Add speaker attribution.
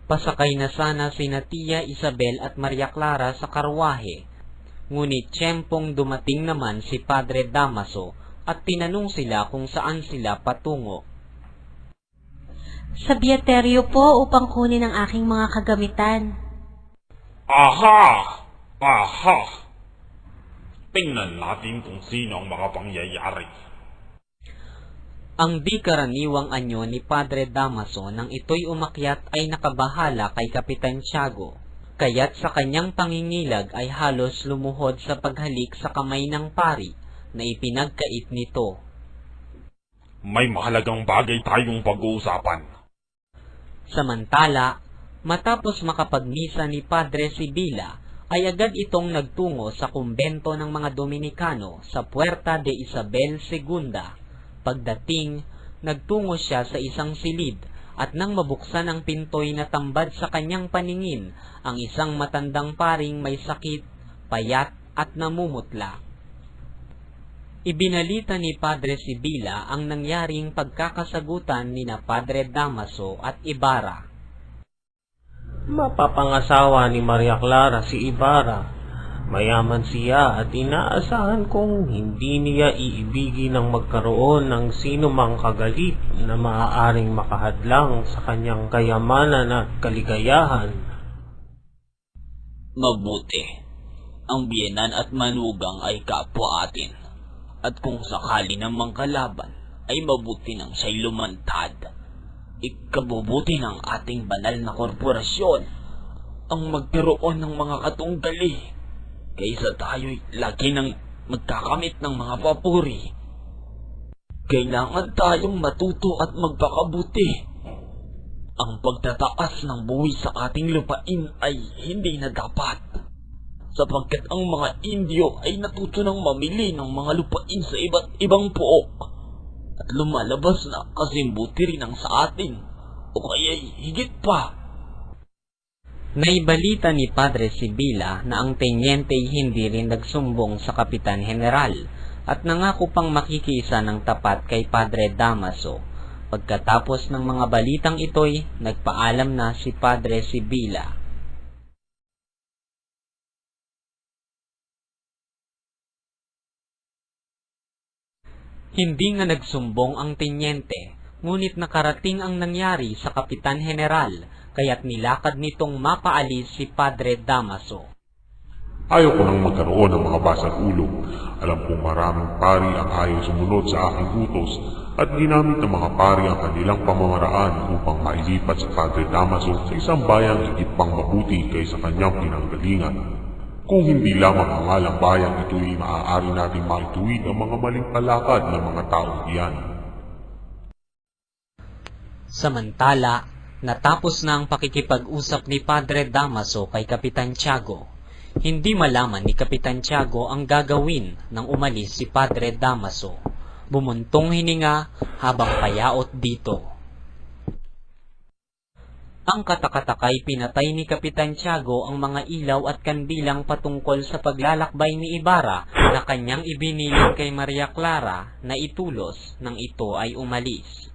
Speaker 1: Pasakay na sana sina Tia Isabel at Maria Clara sa karwahe, ngunit tiyempong dumating naman si Padre Damaso at tinanong sila kung saan sila patungo.
Speaker 2: Sa biyuteryo po upang kunin ang aking mga kagamitan.
Speaker 3: Aha! Aha! Tingnan natin kung sino ang makapangyayari.
Speaker 1: Ang di karaniwang anyo ni Padre Damaso nang ito'y umakyat ay nakabahala kay Kapitan Tiago, kaya't sa kanyang pangingilag ay halos lumuhod sa paghalik sa kamay ng pari na ipinagkait nito.
Speaker 3: May mahalagang bagay tayong pag-uusapan.
Speaker 1: Samantala, matapos makapagmisa ni Padre Sibila, ay agad itong nagtungo sa kumbento ng mga Dominikano sa Puerta de Isabel II. Pagdating, nagtungo siya sa isang silid at nang mabuksan ang pinto'y natambad sa kanyang paningin ang isang matandang paring may sakit, payat at namumutla. Ibinalita ni Padre Sibila ang nangyaring pagkakasagutan nina Padre Damaso at Ibarra.
Speaker 4: Mapapangasawa ni Maria Clara si Ibarra. Mayaman siya at inaasahan kong hindi niya iibigin ng magkaroon ng sino mang kagalit na maaaring makahadlang sa kanyang kayamanan at kaligayahan.
Speaker 5: Mabuti. Ang biyenan at manugang ay kapwa atin. At kung sakali namang kalaban, ay mabuti nang siya'y lumantad. Ikabubuti ng ating banal na korporasyon ang magkaroon ng mga katunggali kaysa tayo'y lagi nang magkakamit ng mga papuri. Kailangan tayong matuto at magpakabuti. Ang pagtataas ng buwis sa ating lupain ay hindi na dapat, sapagkat ang mga Indio ay natuto ng mamili ng mga lupain sa iba't ibang pook, at lumalabas na kasimbuti rin ang sa atin, o kaya'y higit pa.
Speaker 1: Naibalita ni Padre Sibila na ang tenyenteng hindi rin nagsumbong sa Kapitan General at nangako pang makikiisa ng tapat kay Padre Damaso. Pagkatapos ng mga balitang ito'y nagpaalam na si Padre Sibila. Hindi nga nagsumbong ang tenyente, ngunit nakarating ang nangyari sa Kapitan General, kaya't nilakad nitong mapaalis si Padre Damaso.
Speaker 6: Ayaw ko nang magkaroon ng mga basag ulo. Alam kong maraming pari ang ayaw sumunod sa aking utos at ginamit ng mga pari ang kanilang pamamaraan upang mailipat sa Padre Damaso sa isang bayang higit pang mabuti kaysa kanyang pinanggalingan. Kung hindi lamang ang alang bayang ito'y maaari nating maituwid ang mga maling palakad ng mga taong iyan.
Speaker 1: Samantala, natapos na ang pakikipag-usap ni Padre Damaso kay Kapitan Tiago. Hindi malaman ni Kapitan Tiago ang gagawin nang umalis si Padre Damaso. Bumuntong hininga habang payaot dito. Ang katakatakay pinatay ni Kapitan Tiago ang mga ilaw at kandilang patungkol sa paglalakbay ni Ibarra na kanyang ibinilin kay Maria Clara na itulos nang ito ay umalis.